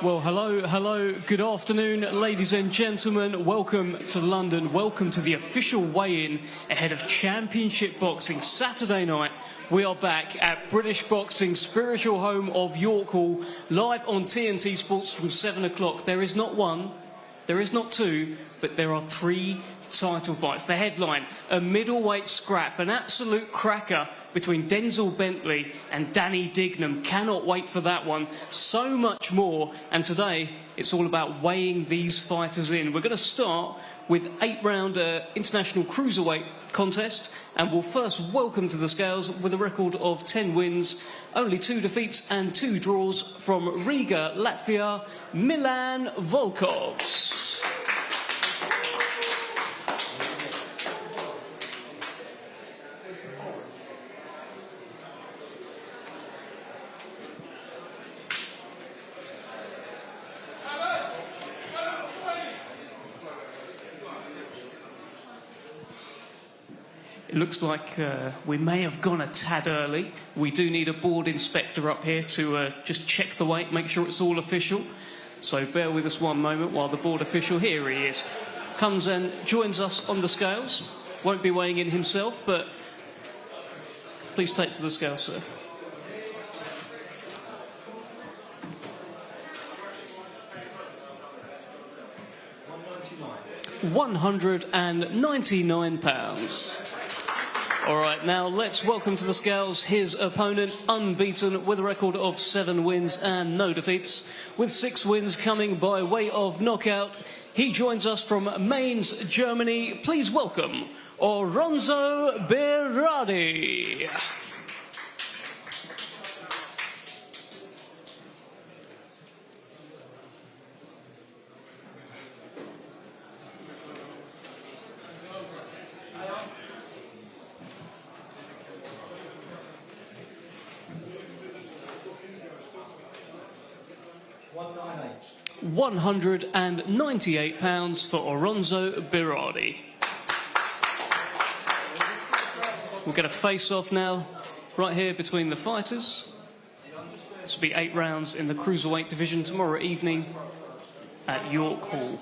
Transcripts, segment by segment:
Well, hello, good afternoon, ladies and gentlemen. Welcome to London. Welcome to the official weigh-in ahead of Championship Boxing. Saturday night, we are back at British Boxing's spiritual home of York Hall, live on TNT Sports from 7 o'clock. There is not one, there is not two, but there are three title fights. The headline, a middleweight scrap, an absolute cracker between Denzel Bentley and Danny Dignum. Cannot wait for that one. So much more. And today, it's all about weighing these fighters in. We're going to start with 8-round international cruiserweight contest. And we'll first welcome to the scales with a record of 10 wins, only 2 defeats and 2 draws from Riga, Latvia, Milan Volkovs. It looks like we may have gone a tad early. We do need a board inspector up here to just check the weight, make sure it's all official. So bear with us one moment while the board official, here he is, comes and joins us on the scales. Won't be weighing in himself, but please take to the scale, sir. £199. All right, now let's welcome to the scales his opponent, unbeaten with a record of 7 wins and no defeats, with 6 wins coming by way of knockout. He joins us from Mainz, Germany. Please welcome Oronzo Berardi. £198 for Oronzo Berardi. We'll get a face-off now, right here between the fighters. This will be 8 rounds in the Cruiserweight division tomorrow evening at York Hall.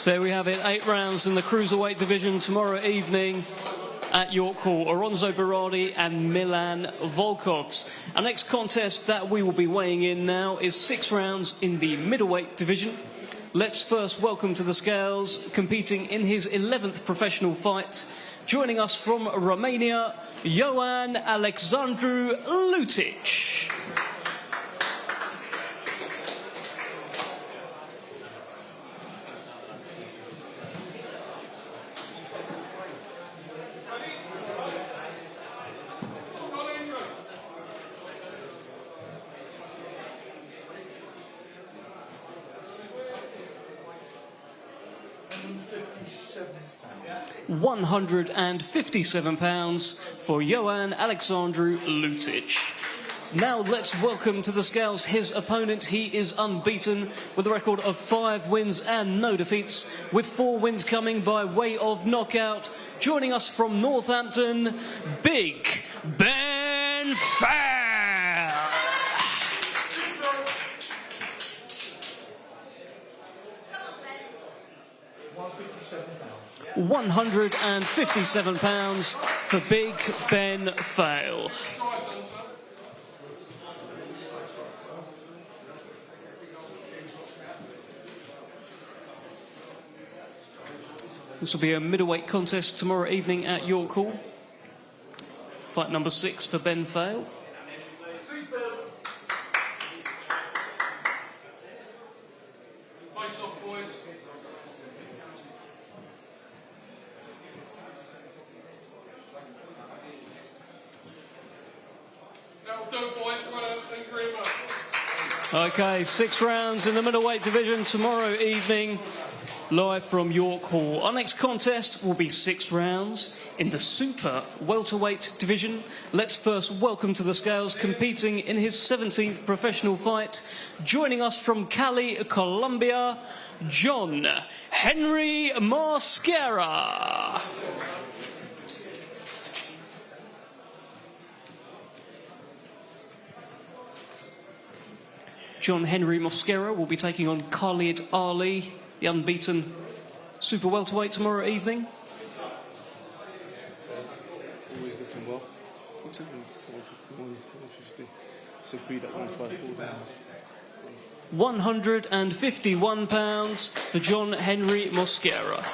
There we have it, 8 rounds in the Cruiserweight division tomorrow evening at York Hall. Oronzo Berardi and Milan Volkovs. Our next contest that we will be weighing in now is 6 rounds in the middleweight division. Let's first welcome to the scales, competing in his 11th professional fight, joining us from Romania, Ioan Alexandru Lutic. £157 for Ioan Alexandru Lutic. Now let's welcome to the scales his opponent. He is unbeaten with a record of 5 wins and no defeats, with 4 wins coming by way of knockout. Joining us from Northampton, Big Ben Fair. £157 for Big Ben Fail. This will be a middleweight contest tomorrow evening at York Hall. Fight number 6 for Ben Fail. That'll do, boys. Thank you very much. Okay, 6 rounds in the middleweight division tomorrow evening, live from York Hall. Our next contest will be 6 rounds in the super welterweight division. Let's first welcome to the scales, competing in his 17th professional fight, joining us from Cali, Colombia, John Henry Mosquera. John Henry Mosquera will be taking on Khalid Ali, the unbeaten super welterweight, tomorrow evening. Always looking well. 450. It's agreed at 154 pounds. 151 pounds for John Henry Mosquera.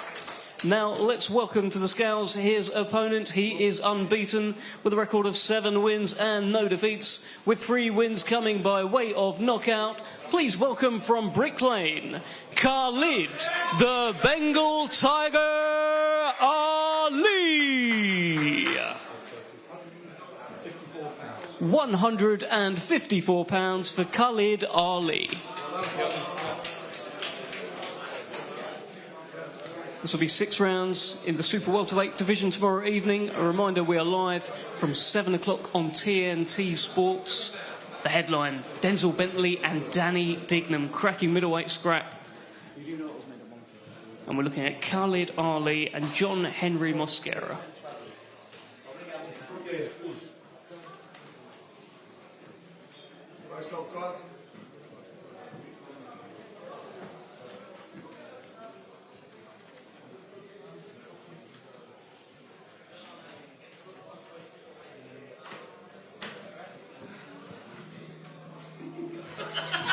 Now let's welcome to the scales his opponent. He is unbeaten with a record of 7 wins and no defeats, with 3 wins coming by way of knockout. Please welcome from Brick Lane, Khalid the Bengal Tiger Ali. 154 pounds for Khalid Ali. This will be 6 rounds in the super welterweight division tomorrow evening. A reminder, we are live from 7 o'clock on TNT Sports. The headline, Denzel Bentley and Danny Dignum, cracking middleweight scrap. And we're looking at Khalid Ali and John Henry Mosquera.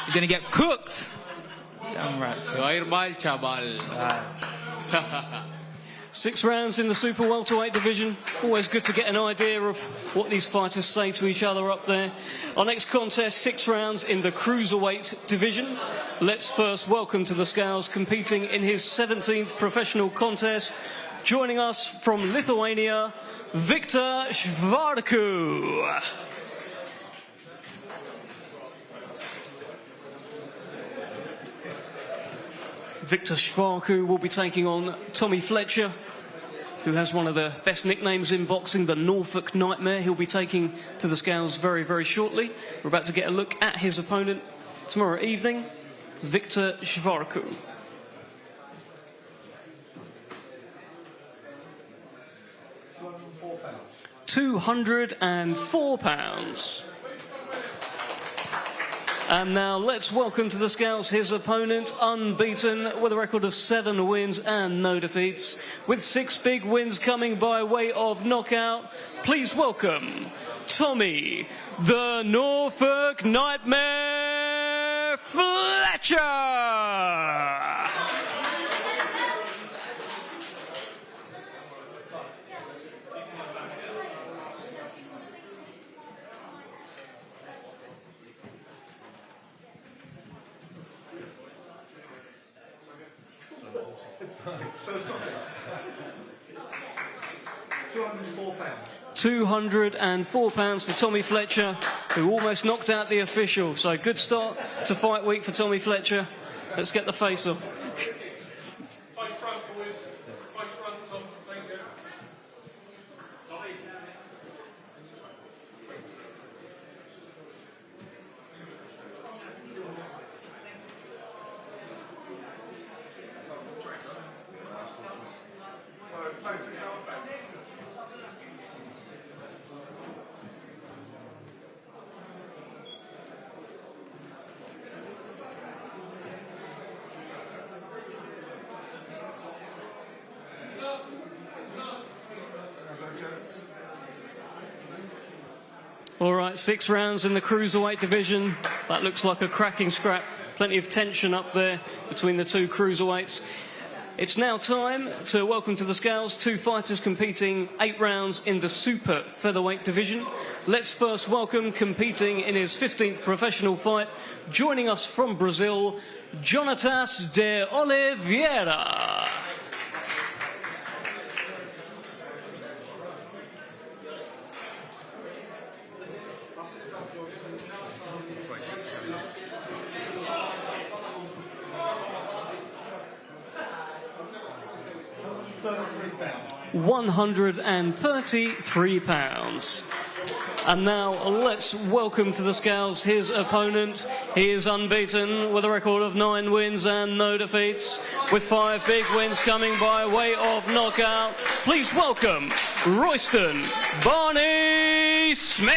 You're going to get cooked. Damn right. 6 rounds in the super welterweight division. Always good to get an idea of what these fighters say to each other up there. Our next contest, 6 rounds in the cruiserweight division. Let's first welcome to the scales, competing in his 17th professional contest, joining us from Lithuania, Victor Shvarku. Victor Shvarku will be taking on Tommy Fletcher, who has one of the best nicknames in boxing, the Norfolk Nightmare. He'll be taking to the scales very, very shortly. We're about to get a look at his opponent tomorrow evening, Victor Shvarku. £204. And now let's welcome to the scales his opponent, unbeaten with a record of 7 wins and no defeats, with 6 big wins coming by way of knockout. Please welcome Tommy the Norfolk Nightmare Fletcher. £204 for Tommy Fletcher, who almost knocked out the official. So good start to fight week for Tommy Fletcher. Let's get the face off. All right, 6 rounds in the cruiserweight division. That looks like a cracking scrap. Plenty of tension up there between the 2 cruiserweights. It's now time to welcome to the scales 2 fighters competing 8 rounds in the super featherweight division. Let's first welcome, competing in his 15th professional fight, joining us from Brazil, Jonatas de Oliveira. 133 pounds. And now let's welcome to the scales his opponent. He is unbeaten with a record of 9 wins and no defeats, with 5 big wins coming by way of knockout. Please welcome Royston Barney Smith.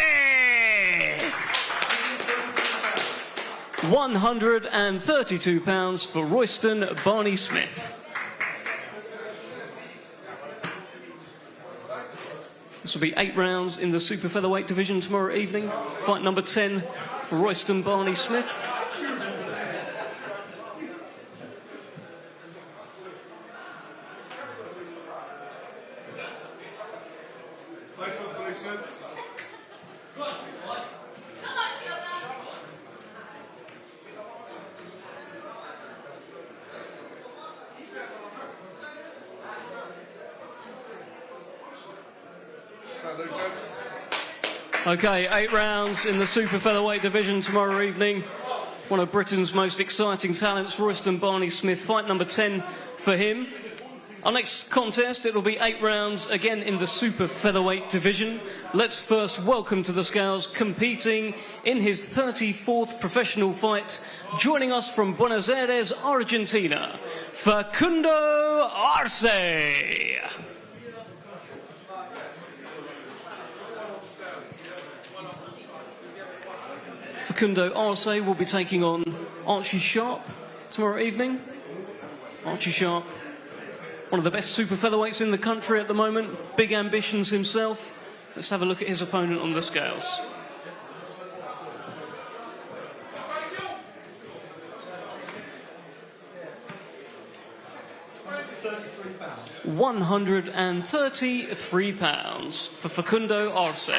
132 pounds for Royston Barney Smith. This will be 8 rounds in the super featherweight division tomorrow evening. Fight number 10 for Royston Barney Smith. Okay, 8 rounds in the super featherweight division tomorrow evening. One of Britain's most exciting talents, Royston Barney Smith. Fight number 10 for him. Our next contest, it will be 8 rounds again in the super featherweight division. Let's first welcome to the scales, competing in his 34th professional fight, joining us from Buenos Aires, Argentina, Facundo Arce. Facundo Arce will be taking on Archie Sharp tomorrow evening. Archie Sharp, one of the best super featherweights in the country at the moment, big ambitions himself. Let's have a look at his opponent on the scales. £133 for Facundo Arce.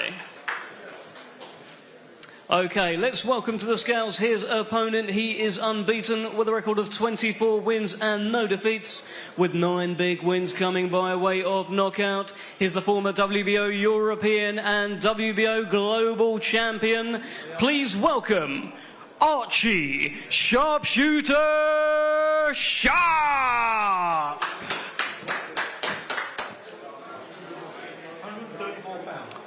Okay, let's welcome to the scales his opponent. He is unbeaten with a record of 24 wins and no defeats, with 9 big wins coming by way of knockout. He's the former WBO European and WBO Global Champion. Please welcome Archie Sharpshooter Sharp.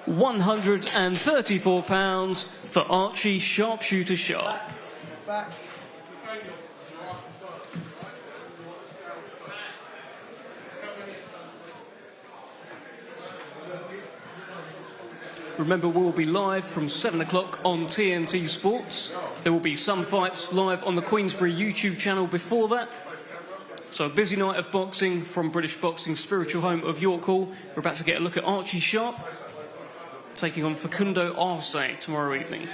£134 for Archie Sharpshooter Sharp. Remember, we'll be live from 7 o'clock on TNT Sports. There will be some fights live on the Queensberry YouTube channel before that. So a busy night of boxing from British boxing's spiritual home of York Hall. We're about to get a look at Archie Sharp taking on Facundo Arce tomorrow evening.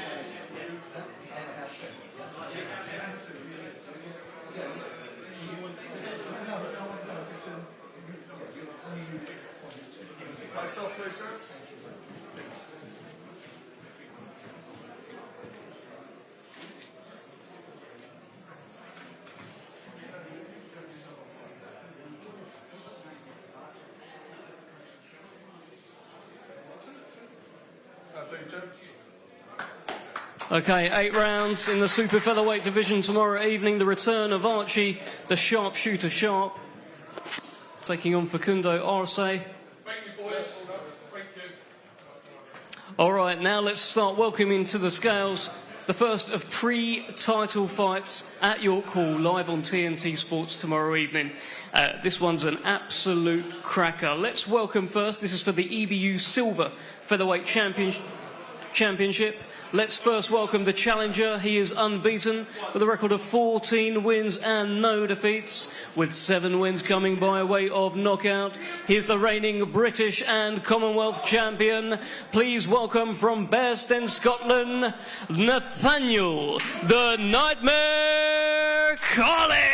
Okay, 8 rounds in the super featherweight division tomorrow evening. The return of Archie, the Sharpshooter Sharp, taking on Facundo Arce. Thank you, boys. Thank you. All right, now let's start welcoming to the scales the first of 3 title fights at York Hall, live on TNT Sports tomorrow evening. This one's an absolute cracker. Let's welcome first, this is for the EBU Silver Featherweight Championship. Let's first welcome the challenger. He is unbeaten with a record of 14 wins and no defeats, with 7 wins coming by way of knockout. He's the reigning British and Commonwealth champion. Please welcome from Bearsden, Scotland, Nathaniel the Nightmare Collins.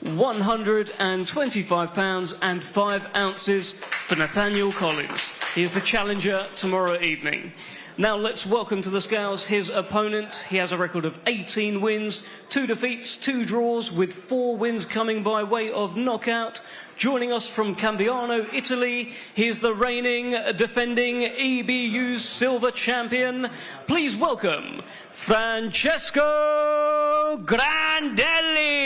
£125 and 5 ounces for Nathaniel Collins. He is the challenger tomorrow evening. Now let's welcome to the scales his opponent. He has a record of 18 wins, 2 defeats, 2 draws, with 4 wins coming by way of knockout. Joining us from Cambiano, Italy, he is the reigning, defending EBU silver champion. Please welcome Francesco Grandelli.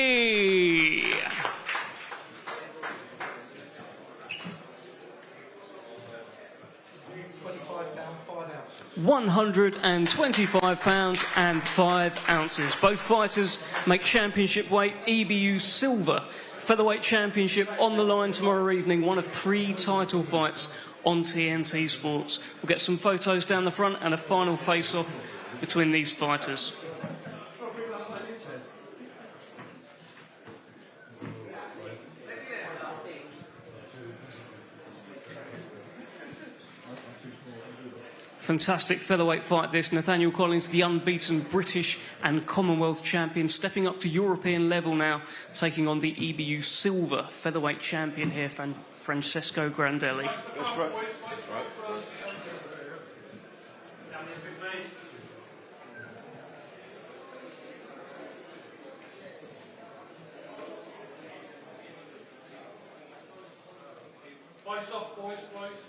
£125 and 5 ounces. Both fighters make championship weight. EBU silver featherweight championship on the line tomorrow evening. One of 3 title fights on TNT Sports. We'll get some photos down the front and a final face-off between these fighters. Fantastic featherweight fight this. Nathaniel Collins, the unbeaten British and Commonwealth champion, stepping up to European level now, taking on the EBU silver featherweight champion here, Francesco Grandelli. That's right. Face off, boys, please.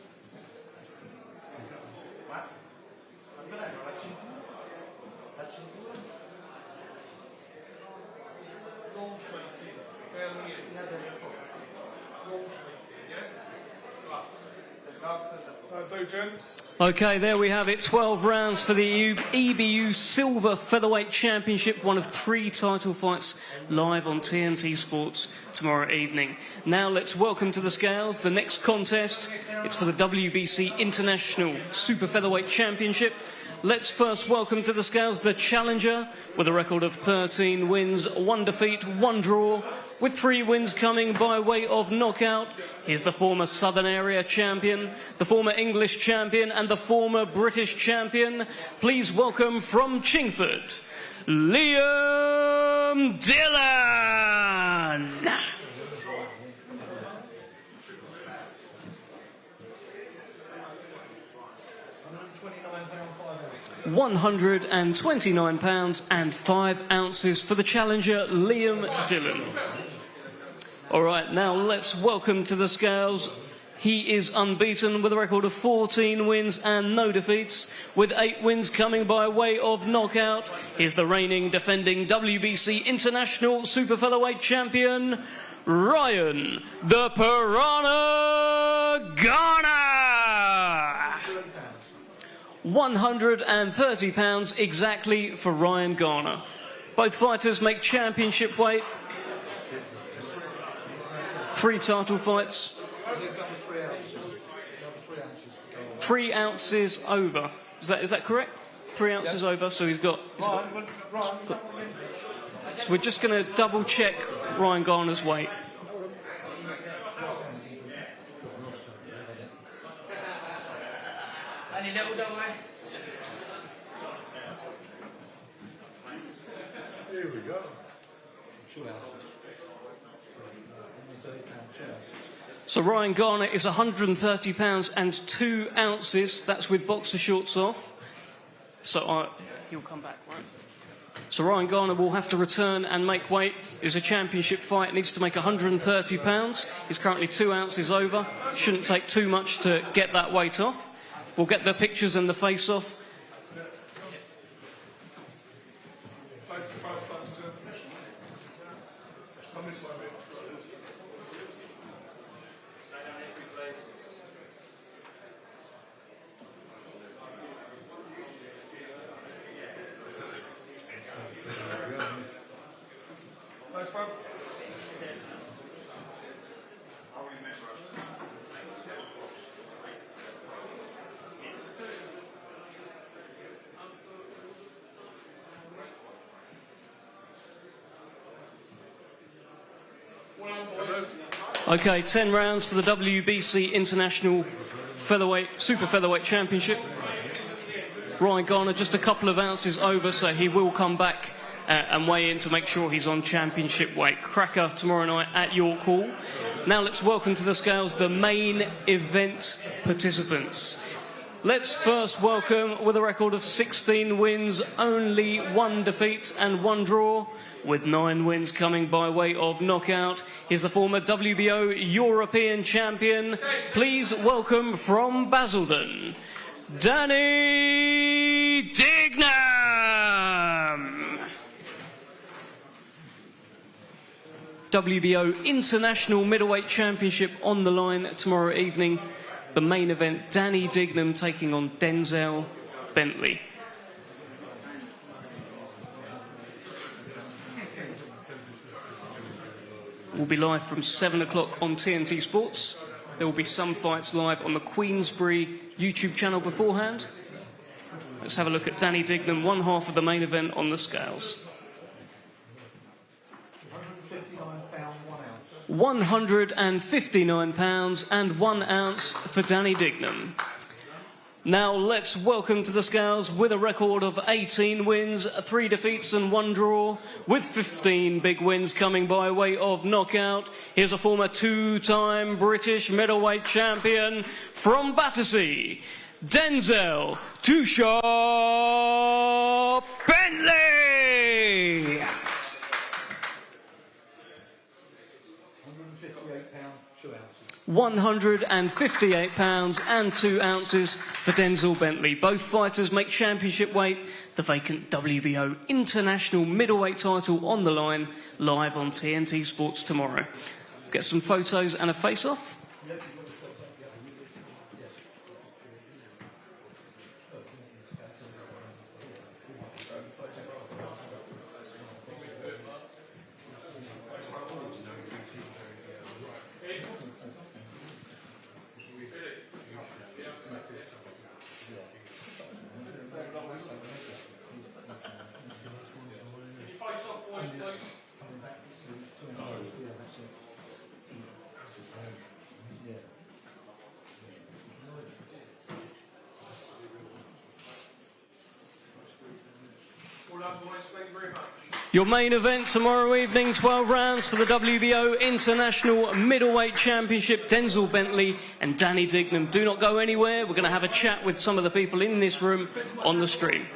Okay, there we have it. 12 rounds for the EBU Silver Featherweight Championship, one of 3 title fights live on TNT Sports tomorrow evening. Now let's welcome to the scales the next contest. It's for the WBC International Super Featherweight Championship. Let's first welcome to the scales the challenger with a record of 13 wins, 1 defeat, 1 draw, with 3 wins coming by way of knockout. Here's the former Southern Area champion, the former English champion and the former British champion. Please welcome from Chingford, Liam Dillon. £129 and 5 ounces for the challenger, Liam Dillon. All right, now let's welcome to the scales. He is unbeaten with a record of 14 wins and no defeats, with 8 wins coming by way of knockout. Here's the reigning, defending WBC International Super Featherweight champion, Ryan the Piranha Garner. £130 exactly for Ryan Garner. Both fighters make championship weight. 3 title fights. 3 ounces over. Is that correct? 3 ounces over. So he's got. So we're just going to double check Ryan Garner's weight. Here we go. So Ryan Garner is £130 and 2 ounces. That's with boxer shorts off. So he'll come back, right? So Ryan Garner will have to return and make weight. It's a championship fight. Needs to make £130. He's currently 2 ounces over. Shouldn't take too much to get that weight off. We'll get the pictures and the face-off. Okay, 10 rounds for the WBC International Super Featherweight Championship. Ryan Garner just a couple of ounces over, so he will come back and weigh in to make sure he's on championship weight. Cracker tomorrow night at York Hall. Now let's welcome to the scales the main event participants. Let's first welcome, with a record of 16 wins, only 1 defeat and 1 draw, with 9 wins coming by way of knockout. He's the former WBO European champion. Please welcome from Basildon, Danny Dignum. WBO International Middleweight Championship on the line tomorrow evening. The main event, Danny Dignum taking on Denzel Bentley. We'll be live from 7 o'clock on TNT Sports. There will be some fights live on the Queensberry YouTube channel beforehand. Let's have a look at Danny Dignum, one half of the main event on the scales. 159 pounds and 1 ounce for Danny Dignum. Now let's welcome to the scales, with a record of 18 wins, 3 defeats and 1 draw, with 15 big wins coming by way of knockout. Here's a former 2-time British middleweight champion from Battersea, Denzel "Too Sharp" Bentley. 158 pounds and 2 ounces for Denzel Bentley. Both fighters make championship weight. The vacant WBO International Middleweight title on the line, live on TNT Sports tomorrow. Get some photos and a face-off. Your main event tomorrow evening, 12 rounds for the WBO International Middleweight Championship, Denzel Bentley and Danny Dignum. Do not go anywhere. We're going to have a chat with some of the people in this room on the stream.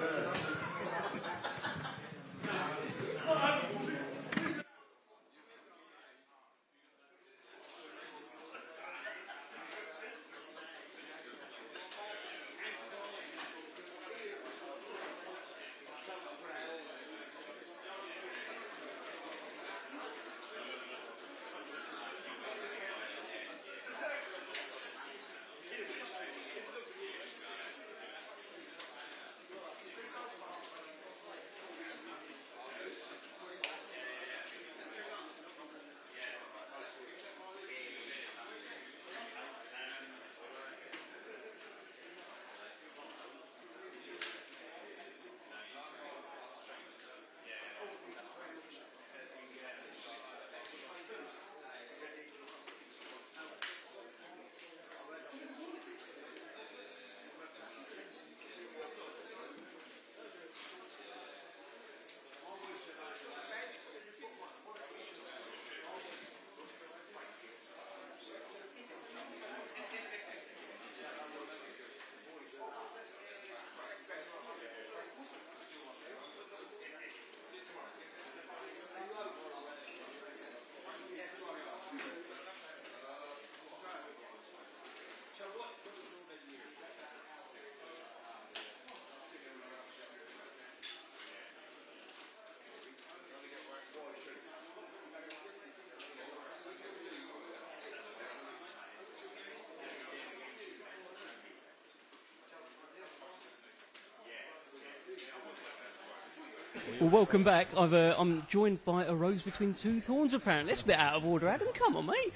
Well, welcome back. I'm joined by a rose between 2 thorns, apparently. That's a bit out of order, Adam. Come on, mate.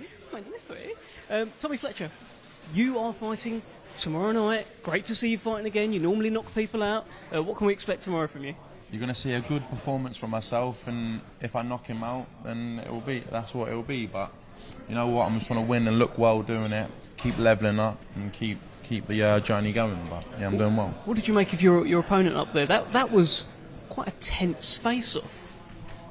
Tommy Fletcher, you are fighting tomorrow night. Great to see you fighting again. You normally knock people out. What can we expect tomorrow from you? You're going to see a good performance from myself, and if I knock him out, then that's what it will be. But you know what? I'm just trying to win and look well doing it, keep levelling up, and keep the journey going. But yeah, I'm doing well. What did you make of your opponent up there? That was quite a tense face-off.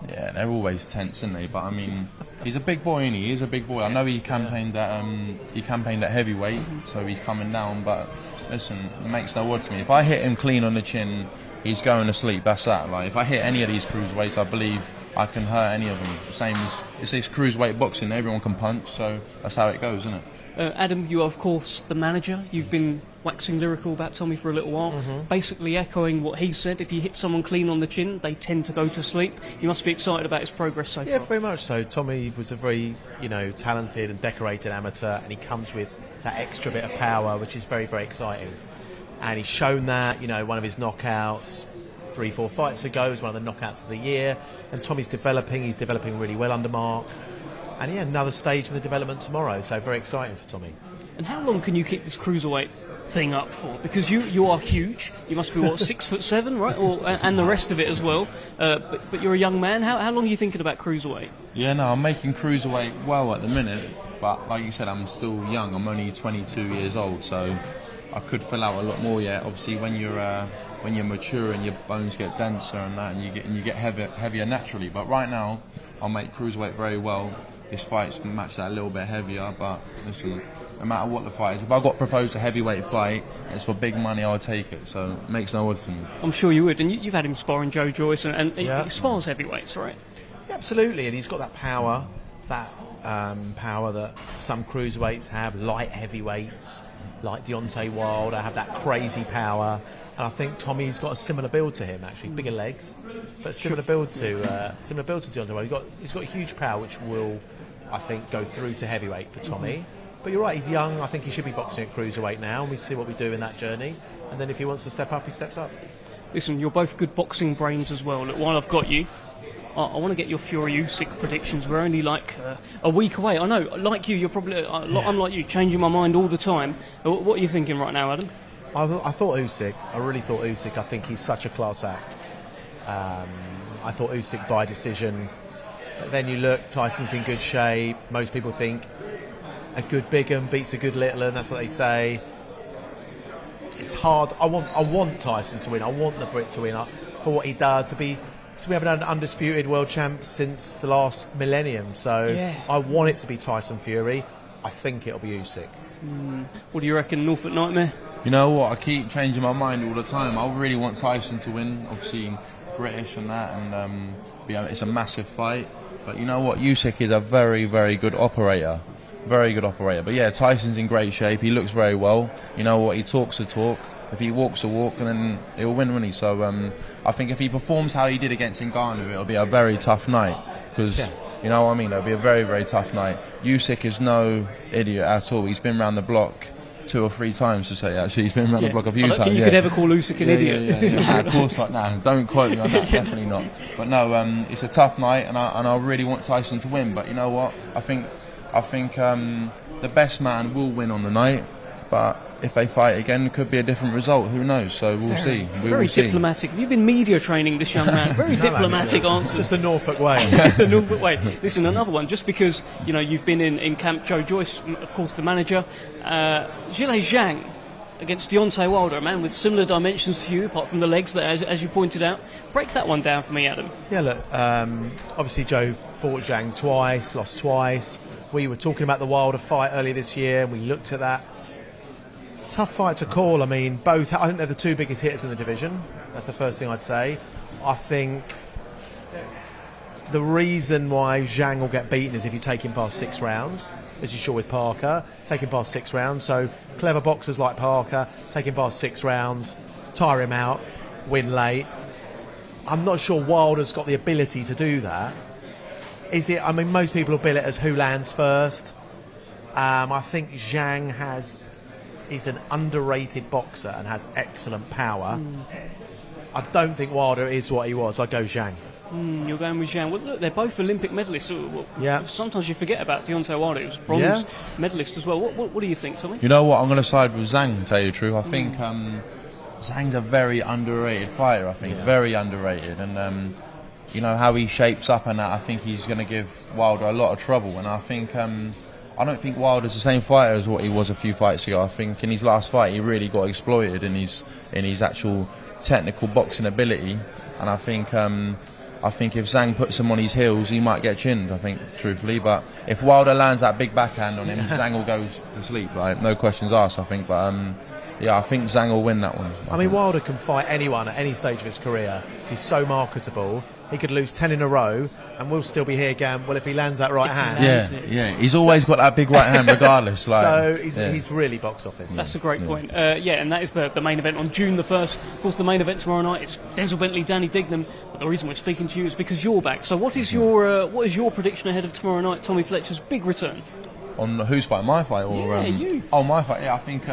Yeah, they're always tense, aren't they? But I mean, he's a big boy, isn't he? He's a big boy. I know he campaigned at heavyweight, so he's coming down. But listen, it makes no odds to me. If I hit him clean on the chin, he's going to sleep. That's that. Like, if I hit any of these cruiserweights, I believe I can hurt any of them. Same as it's this cruiserweight boxing. Everyone can punch, so that's how it goes, isn't it? Adam, you are of course the manager. You've been waxing lyrical about Tommy for a little while, basically echoing what he said. If you hit someone clean on the chin, they tend to go to sleep. You must be excited about his progress so far. Yeah, very much so. Tommy was a very, talented and decorated amateur, and he comes with that extra bit of power, which is very, very exciting. And he's shown that, one of his knockouts 3-4 fights ago was one of the knockouts of the year. And Tommy's developing. He's developing really well under Mark. And yeah, another stage in the development tomorrow, so very exciting for Tommy. And how long can you keep this cruiserweight thing up for? Because you are huge. You must be, 6'7", right? And the rest of it as well. But you're a young man. How long are you thinking about cruiserweight? Yeah, no, I'm making cruiserweight well at the minute. But like you said, I'm still young. I'm only 22 years old, so I could fill out a lot more yet. Obviously, when you're mature and your bones get denser and that, and you get heavier naturally. But right now, I'll make cruiserweight very well. This fight's matched that a little bit heavier, but listen, no matter what the fight is, if I got proposed a heavyweight fight, it's for big money, I'll take it. So it makes no odds to me. I'm sure you would, and you've had him sparring Joe Joyce, and he spars heavyweights, right? Yeah, absolutely, and he's got that power, power that some cruiserweights have, light heavyweights like Deontay Wilder have that crazy power. And I think Tommy's got a similar build to him, actually, bigger legs, but similar build to Deontay Wilder. He's got huge power, which will, I think, go through to heavyweight for Tommy. But you're right, he's young. I think he should be boxing at cruiserweight now, and we see what we do in that journey. And then if he wants to step up, he steps up. Listen, you're both good boxing brains as well. Look, while I've got you, I want to get your Fury Usyk predictions. We're only like a week away. I know, like you, you're probably I'm like you, changing my mind all the time. What are you thinking right now, Adam? I thought Usyk. I really thought Usyk. I think he's such a class act. I thought Usyk by decision. But then you look, Tyson's in good shape. Most people think a good big 'un beats a good little 'un. That's what they say. It's hard. I want Tyson to win. I want the Brit to win for what he does. So we haven't had an undisputed world champ since the last millennium. So yeah. I want it to be Tyson Fury. I think it'll be Usyk. What do you reckon, Norfolk Nightmare? You know what? I keep changing my mind all the time. I really want Tyson to win. Obviously, British and that, and it's a massive fight. But you know what? Usyk is a very, very good operator. Very good operator. But yeah, Tyson's in great shape. He looks very well. You know what? He talks the talk. If he walks the walk, and then he'll win, won't he? So I think if he performs how he did against Garner, it'll be a very tough night. Because, you know what I mean? It'll be a very, very tough night. Usyk is no idiot at all. He's been round the block 2 or 3 times to say, actually. He's been around the block a few times. I don't think you could ever call Usyk an idiot. Yeah. Of course not. No, don't quote me on that. Definitely not. But no, it's a tough night, and I really want Tyson to win. But you know what? I think the best man will win on the night. But if they fight again, it could be a different result. Who knows? So we'll see. Very diplomatic. Have you been media training this young man? Very diplomatic answers. Just the Norfolk way. The Norfolk way. Listen, another one. Just because you've been in camp, Joe Joyce, of course, the manager. Zhilei Zhang against Deontay Wilder, a man with similar dimensions to you, apart from the legs, that, as you pointed out. Break that one down for me, Adam. Yeah, look. Obviously, Joe fought Zhang twice, lost twice. We were talking about the Wilder fight earlier this year, and we looked at that. Tough fight to call. I mean, I think they're the 2 biggest hitters in the division. That's the first thing I'd say. I think the reason why Zhang will get beaten is if you take him past 6 rounds, as you saw with Parker. Take him past 6 rounds. So clever boxers like Parker, take him past 6 rounds, tire him out, win late. I'm not sure Wilder's got the ability to do that. Is it? I mean, most people will bill it as who lands first. I think Zhang is an underrated boxer and has excellent power. I don't think Wilder is what he was. I go Zhang. You're going with Zhang. Well, look, they're both Olympic medalists. So, sometimes you forget about Deontay Wilder. He was bronze medalist as well. What do you think, Tommy? You know what? I'm going to side with Zhang, to tell you the truth. I think Zhang's a very underrated fighter, I think. Very underrated. And, you know, how he shapes up and that, I think he's going to give Wilder a lot of trouble. And I think... I don't think Wilder's the same fighter as what he was a few fights ago. I think in his last fight he really got exploited in his actual technical boxing ability, and I think I think if Zhang puts him on his heels, he might get chinned, I think, truthfully. But if Wilder lands that big backhand on him, Zhang will go to sleep, right? No questions asked, I think. But yeah, I think Zhang will win that one. I mean, Wilder can fight anyone at any stage of his career. He's so marketable. He could lose 10 in a row, and we'll still be here going, well, if he lands that right hand. Yeah. He's always got that big right hand regardless. Like, so he's really box office. That's a great point. And that is the main event on June the 1st. Of course, the main event tomorrow night, it's Denzel Bentley, Danny Dignum. But the reason we're speaking to you is because you're back. So what is your prediction ahead of tomorrow night, Tommy Fletcher's big return? On whose fight? My fight? Or, you. Oh, my fight. Yeah, I think,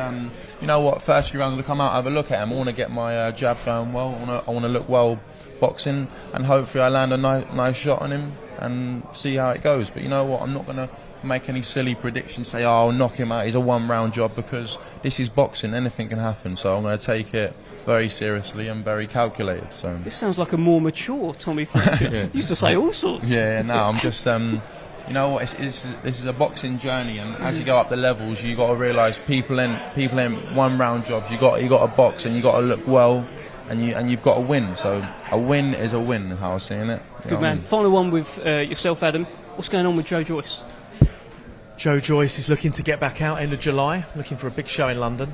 you know what, first few rounds I'm going to come out, have a look at him. I want to get my jab going well. I want to look well boxing, and hopefully I land a nice shot on him and see how it goes. But you know what, I'm not going to make any silly predictions, say, oh, I'll knock him out, he's a one-round job, because this is boxing, anything can happen. So I'm going to take it very seriously and very calculated. So this sounds like a more mature Tommy Fletcher. Yeah. Used to say all sorts. Yeah, no, I'm just... you know what? This is a boxing journey, and as you go up the levels, you got to realise people ain't one-round jobs. You got to box, and you got to look well, and you've got to win. So a win is a win, how I was saying it. Good man. Final one with yourself, Adam. What's going on with Joe Joyce? Joe Joyce is looking to get back out end of July, looking for a big show in London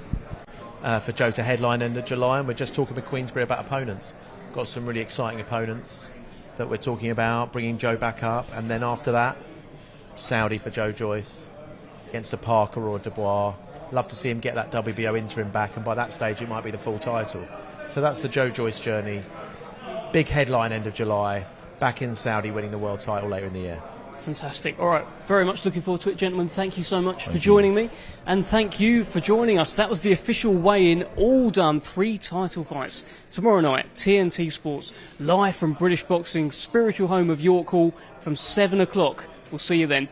for Joe to headline end of July, and we're just talking with Queensberry about opponents. Got some really exciting opponents that we're talking about, bringing Joe back up, and then after that, Saudi for Joe Joyce against a Parker or a Dubois. Love to see him get that WBO interim back, and by that stage it might be the full title. So that's the Joe Joyce journey. Big headline end of July, back in Saudi winning the world title later in the year. Fantastic. All right, very much looking forward to it, gentlemen. Thank you so much for joining me, and thank you for joining us. That was the official weigh-in, all done, 3 title fights. Tomorrow night, TNT Sports, live from British Boxing's spiritual home of York Hall from 7 o'clock. We'll see you then.